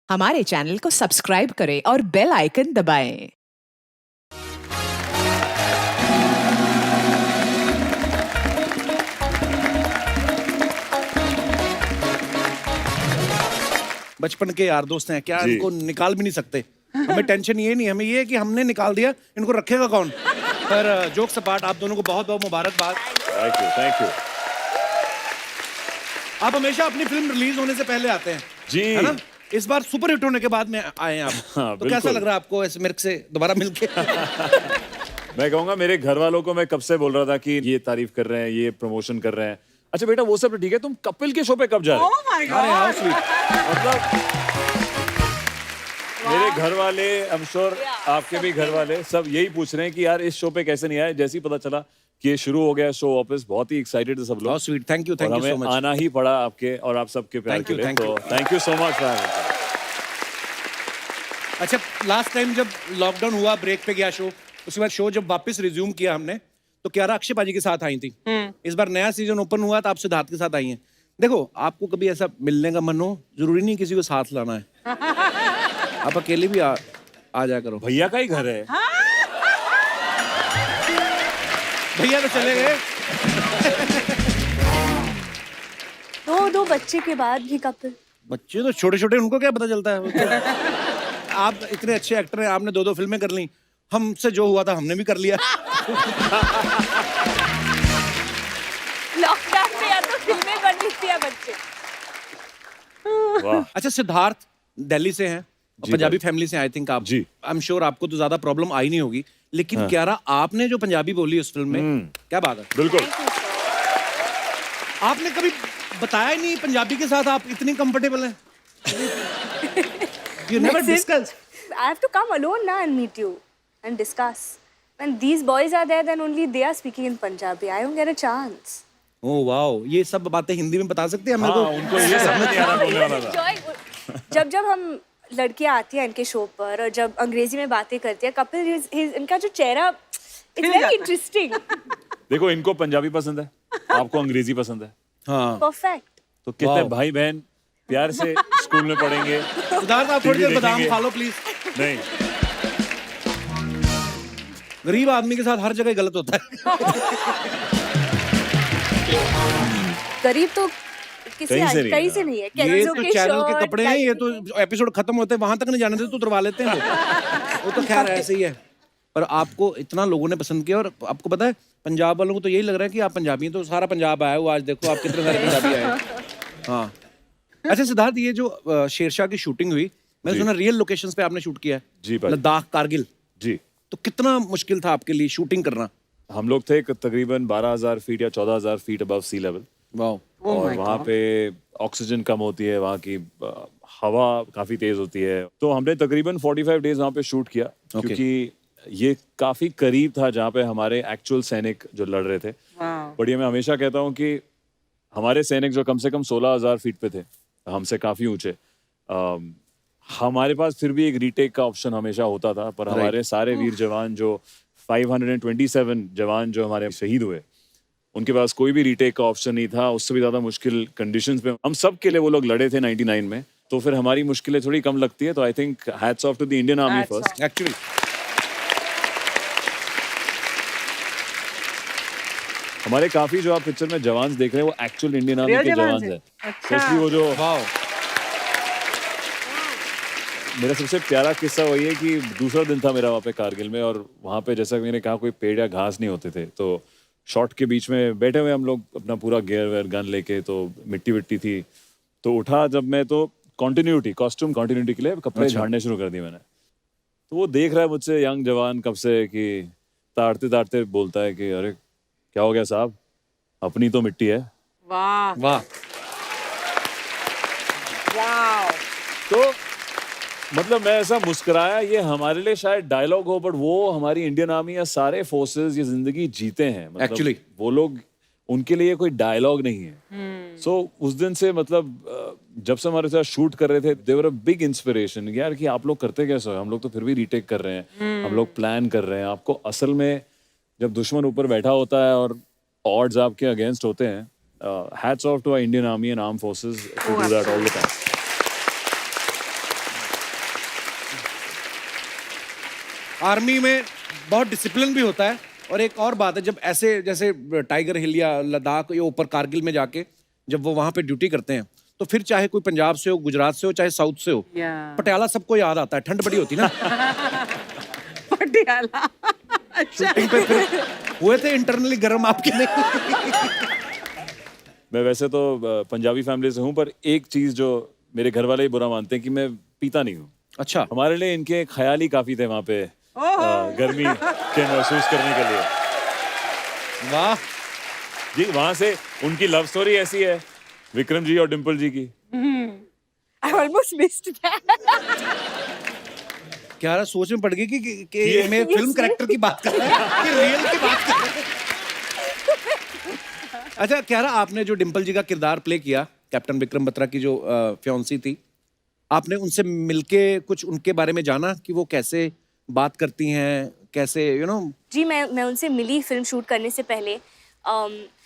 हमारे चैनल को सब्सक्राइब करें और बेल आइकन दबाएं। बचपन के यार दोस्त हैं, क्या जी। इनको निकाल भी नहीं सकते। हमें टेंशन ये नहीं, हमें ये है कि हमने निकाल दिया, इनको रखेगा कौन। पर जोक्स अपार्ट, आप दोनों को बहुत बहुत मुबारकबाद। Thank you, thank you. आप हमेशा अपनी फिल्म रिलीज होने से पहले आते हैं जी। है ना। इस बार सुपर हिट होने के बाद में आए हैं आप। हाँ, तो कैसा बिल्कुल। लग रहा है आपको ऐसे मेरे से दोबारा मिलके? मैं कहूंगा मेरे घर वालों को मैं कब से बोल रहा था कि ये तारीफ कर रहे हैं, ये प्रमोशन कर रहे हैं। अच्छा बेटा वो सब तो ठीक है, तुम कपिल के शो पे कब जा रहे हो? अरे हाउ स्वीट। मतलब मेरे घर वाले, आई एम श्योर आपके भी घर वाले सब यही पूछ रहे हैं कि यार इस शो पे कैसे नहीं आए। जैसे ही पता चला कि ये शुरू हो गया शो वापस, बहुत ही एक्साइटेड थे सब लोग। हाउ स्वीट, थैंक यू और सो हमें मच। आना ही पड़ा आपके और आप सबके प्यार Thank के you, लिए। thank तो you. Thank you so much. अच्छा, लास्ट टाइम जब लॉकडाउन हुआ, ब्रेक पे गया शो, उसके बाद शो जब वापस रिज्यूम किया हमने, तो क्यारा अक्षय पाजी के साथ आई थी। इस बार नया सीजन ओपन हुआ तो आप सिद्धार्थ के साथ आई हैं। देखो, आपको कभी ऐसा मिलने का मन हो, जरूरी नहीं किसी को साथ लाना है। आप अकेले भी आ जाया करो। भैया का ही घर है। भैया तो चले गए। दो बच्चे के बाद भी कपिल। बच्चे तो छोटे छोटे, उनको क्या पता चलता है। आप इतने अच्छे एक्टर हैं, आपने 2-2 फिल्में कर ली। हमसे जो हुआ था हमने भी कर लिया। लॉकडाउन में या तो फिल्में बन रही थी या बच्चे। वाह। अच्छा, सिद्धार्थ दिल्ली से हैं, जी पंजाबी भाई। फैमिली से आई थिंक आप। जी। आई एम श्योर आपको तो ज्यादा प्रॉब्लम आई नहीं होगी, लेकिन क्यारा आपने जो पंजाबी बोली उस फिल्म में, क्या बात है। बिल्कुल। आपने कभी बताया ही नहीं पंजाबी के साथ आप इतनी कंफर्टेबल हैं। You never discuss. I have to come alone now and meet you and discuss. When these boys are there, then only they are speaking in Punjabi. I don't get a chance. Oh wow, ये सब बातें हिंदी में बता सकते हैं मेरे हाँ, को। उनको ये समझ नहीं आ रहा बोलने वाला था। जब जब हम लड़कियां आती हैं इनके शो पर और जब अंग्रेजी में बातें करती है कपिल, इनका जो चेहरा, इट्स वेरी इंटरेस्टिंग। देखो इनको पंजाबी पसंद है, आपको अंग्रेजी पसंद है, हाँ, परफेक्ट। तो कितने वाह। भाई बहन प्यार से स्कूल में पढ़ेंगे। सिद्धार्थ आप थोड़ी TV देर बादाम देखेंगे। खा लो प्लीज। नहीं, गरीब आदमी के साथ हर जगह गलत होता है। गरीब तो किसी कहीं से नहीं कहीं है। से नहीं है। ये केंजो तो के चैनल के शर्ट, कपड़े हैं, ये तो एपिसोड खत्म होते हैं वहां तक नहीं जाने देते तो उतरवा लेते हैं वो तो खैर ऐसे ही है। पर आपको इतना लोगों ने पसंद किया, और आपको पता है पंजाब वालों को तो यही लग रहा है कि आप पंजाबी हैं, तो सारा पंजाब आया हुआ आज देखो आप कितने सारे पंजाबी आए। हाँ। अच्छा सिद्धार्थ, ये जो शेरशाह की शूटिंग हुई, मैंने जी। सुना रियल लोकेशंस पे आपने शूट किया है। जी भाई। लद्दाख, कारगिल। जी तो कितना मुश्किल था आपके लिए शूटिंग करना? हम लोग थे तकरीबन 12,000 फीट या 14,000 feet above sea level, wow. और वहाँ पे ऑक्सीजन कम होती है, वहाँ की हवा काफी तेज होती है। तो हमने तकरीबन 45 डेज वहाँ पे शूट किया, क्योंकि ये काफी करीब था जहाँ पे हमारे एक्चुअल सैनिक जो लड़ रहे थे। बट ये मैं हमेशा कहता हूँ कि हमारे सैनिक जो कम से कम 16,000 फीट पे थे, हमसे काफी ऊंचे, हमारे पास फिर भी एक रीटेक का ऑप्शन हमेशा होता था। पर हमारे सारे वीर जवान जो 527 जवान जो हमारे शहीद हुए, उनके पास कोई भी रीटेक का ऑप्शन नहीं था। उससे भी ज्यादा मुश्किल कंडीशंस में हम सब के लिए वो लोग लड़े थे 99 में, तो फिर हमारी मुश्किलें थोड़ी कम लगती है। तो I think hats off to the Indian army first. Actually हमारे काफी जो आप पिक्चर में जवान देख रहे हैं वो एक्चुअल इंडियन आर्मी के जवान हैं। स्पेशली वो जो वाओ। मेरा सबसे प्यारा किस्सा वही है कि दूसरा दिन था मेरा वहाँ पे कारगिल में, और वहाँ पे जैसा कि मैंने कहा कोई पेड़ या घास नहीं होते थे, तो शॉट के बीच में बैठे हुए हम लोग अपना पूरा गियर वेयर गन लेके, तो मिट्टी विट्टी थी, तो उठा जब मैं, तो कॉन्टिन्यूटी कॉस्ट्यूम कॉन्टिन्यूटी के लिए कपड़े झाड़ने शुरू कर दिए मैंने। तो वो देख रहा है मुझसे यंग जवान कब से, कि ताड़ते ताड़ते बोलता है कि अरे क्या हो गया साहब, अपनी तो मिट्टी है। वाह वाह। वाह। तो मतलब मैं ऐसा मुस्कुराया, ये हमारे लिए शायद डायलॉग हो, बट वो हमारी इंडियन आर्मी या सारे फोर्सेस ये जिंदगी जीते हैं। मतलब Actually. वो लोग, उनके लिए कोई डायलॉग नहीं है। सो उस दिन से मतलब जब से हमारे साथ शूट कर रहे थे, दे वर अ बिग इंस्पिरेशन यार, कि आप लोग करते कैसे हो, हम लोग तो फिर भी रीटेक कर रहे हैं, हम लोग प्लान कर रहे हैं। आपको असल में जब दुश्मन ऊपर बैठा होता है और ऑड्स आपके अगेंस्ट होते हैं, hats off to our Indian army and arm forces to do that all the time. Army में बहुत डिसिप्लिन भी होता है। और एक और बात है, जब ऐसे जैसे टाइगर हिल या लद्दाख या ऊपर कारगिल में जाके जब वो वहां पे ड्यूटी करते हैं, तो फिर चाहे कोई पंजाब से हो, गुजरात से हो, चाहे साउथ से हो, पटियाला सबको याद आता है। ठंड बड़ी होती ना। पटियाला। अच्छा। शूटिंग पे फिर हुए थे इंटरनली गर्म आपके लिए। मैं वैसे तो पंजाबी फैमिली से हूँ, पर एक चीज जो मेरे घर वाले ही बुरा मानते हैं कि मैं पीता नहीं हूँ। अच्छा। हमारे लिए इनके ख्याल ही काफी थे वहाँ पे गर्मी के महसूस करने के लिए। वाह जी, वहां से उनकी लव स्टोरी ऐसी है, विक्रम जी और डिम्पल जी की। I almost missed that. क्या रहा, सोच में पड़ गई कि मैं फिल्म कैरेक्टर की बात कर रहा है कि रियल की बात कर रहा है। अच्छा क्यारा, आपने जो डिम्पल जी का किरदार प्ले किया, कैप्टन विक्रम बत्रा की जो फियांसी थी, आपने उनसे मिलके कुछ उनके बारे में जाना कि वो कैसे बात करती हैं, कैसे जी, मैं उनसे मिली फिल्म शूट करने से पहले,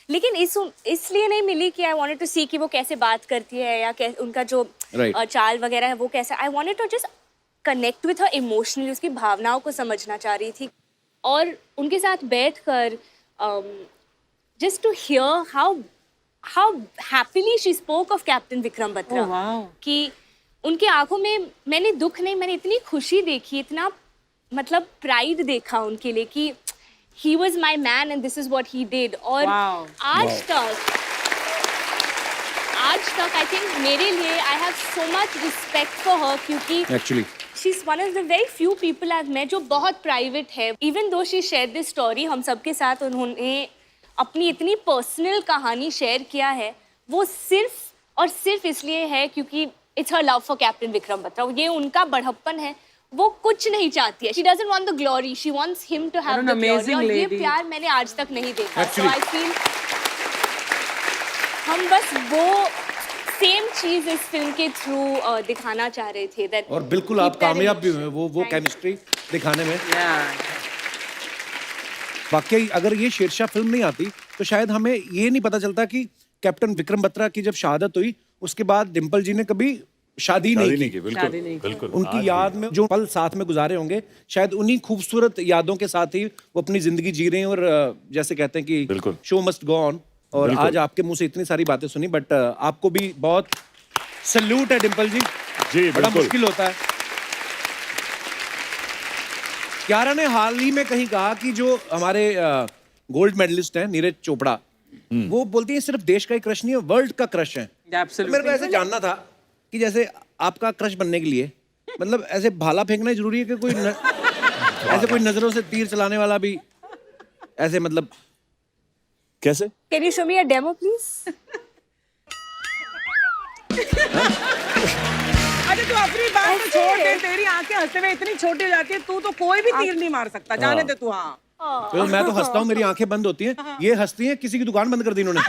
लेकिन इसलिए नहीं मिली कि आई वांटेड टू सी कि वो कैसे बात करती है या उनका जो चाल वगैरह है वो कैसा। I wanted to just connect with her emotionally, उसकी भावनाओं को समझना चाह रही थी और उनके साथ बैठकर just to hear how happily she spoke of Captain Vikram Batra. Oh, wow. कि उनके आंखों में मैंने दुख नहीं, मैंने इतनी खुशी देखी, इतना मतलब प्राइड देखा उनके लिए कि he was my man and this is what he did. और wow. आज तक I think मेरे लिए I have so much respect for her क्योंकि actually she's one of the very few people I've met जो बहुत प्राइवेट है। Even though she shared this story, हम सबके साथ उन्होंने अपनी इतनी पर्सनल कहानी शेयर किया है, वो सिर्फ और सिर्फ इसलिए है क्योंकि it's her love for captain Vikram Batra. ये उनका बड़प्पन है, वो कुछ नहीं चाहती है। She doesn't want the glory, she wants him to have the glory. और ये प्यार मैंने आज तक नहीं देखा। सो आई फील हम बस वो सेम चीज इस फिल्म के थ्रू दिखाना चाह रहे थे। दैट और बिल्कुल आप कामयाब भी हुए वो केमिस्ट्री दिखाने में। वाकई अगर ये शेरशाह फिल्म नहीं आती तो शायद हमें ये नहीं पता चलता कि कैप्टन विक्रम बत्रा की जब शहादत हुई उसके बाद डिम्पल जी ने कभी शादी नहीं की। बिल्कुल। उनकी याद में जो पल साथ में गुजारे होंगे, शायद उन्हीं खूबसूरत यादों के साथ ही वो अपनी जिंदगी जी रहे हैं। और जैसे कहते हैं कि शो मस्ट गो ऑन। और आज आपके मुंह से इतनी सारी बातें सुनी, बट आपको भी बहुत सैल्यूट है डिम्पल जी। बड़ा मुश्किल होता है। क्यारा ने हाल ही में कहीं कहा कि जो हमारे गोल्ड मेडलिस्ट हैं नीरज चोपड़ा, वो बोलती है सिर्फ देश का ही क्रश नहीं है, वर्ल्ड का क्रश है। मेरे को ऐसे जानना था कि जैसे आपका क्रश बनने के लिए मतलब ऐसे भाला फेंकना जरूरी है कि कोई ऐसे कोई नजरों से तीर चलाने वाला भी ऐसे मतलब कैसे? Can you show me a demo please? अरे तू अपनी बात तो छोड़ दे, तेरी आंखें हंसते हुए इतनी छोटी हो जाती है, तू तो कोई भी तीर नहीं मार सकता। जाने दे तू। हाँ तो मैं तो हंसता हूँ, मेरी आंखें बंद होती हैं, ये हंसती हैं, किसी की दुकान बंद कर दी इन्होंने।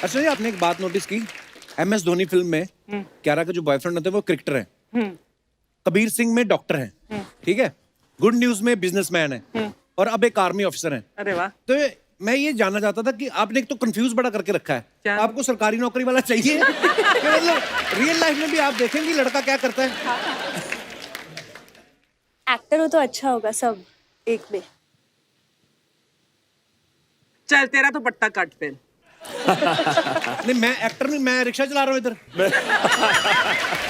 अच्छा जी, आपने एक बात नोटिस की, MS धोनी फिल्म में क्यारा का जो बॉयफ्रेंड होते हैं वो क्रिकेटर हैं, कबीर सिंह में डॉक्टर हैं, ठीक है, गुड न्यूज में बिजनेसमैन है और अब एक आर्मी ऑफिसर हैं। अरे वाह। तो मैं ये जानना चाहता था कि आपने एक तो कंफ्यूज बड़ा करके रखा है, आपको सरकारी नौकरी वाला चाहिए कि मतलब रियल लाइफ में भी आप देखेंगे लड़का क्या करता है? एक्टर हो तो अच्छा होगा सब एक में। चल तेरा तो पट्टा काट फिर। नहीं मैं एक्टर नहीं, मैं रिक्शा चला रहा हूँ इधर।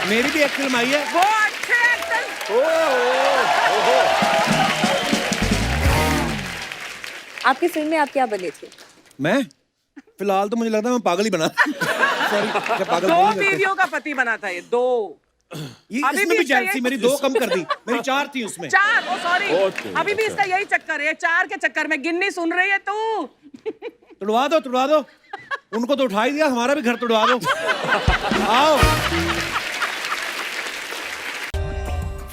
मेरी भी एक फिल्म आई है। वो अच्छे एक्टर। आपकी फिल्म में आप क्या बने थे? मैं फिलहाल तो मुझे लगता है मैं पागल ही बना। सॉरी, क्या पागल दो बोल नहीं सकते। बीवियों का पति बना था ये, दो। ये अभी इसमें भी भी इसका जेलसी, यही- मेरी 2 कम कर दी, मेरी 4 थी उसमें। 4, ओ सॉरी। Okay, अभी भी इसका यही चक्कर है, 4 के चक्कर में गिन्नी सुन रही है तू। तुड़वा दो, उनको तो उठा ही दिया, हमारा भी घर तुड़वा दो। आओ।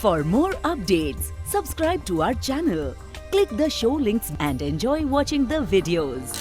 For more updates, subscribe to our channel, click the show links and enjoy watching the videos.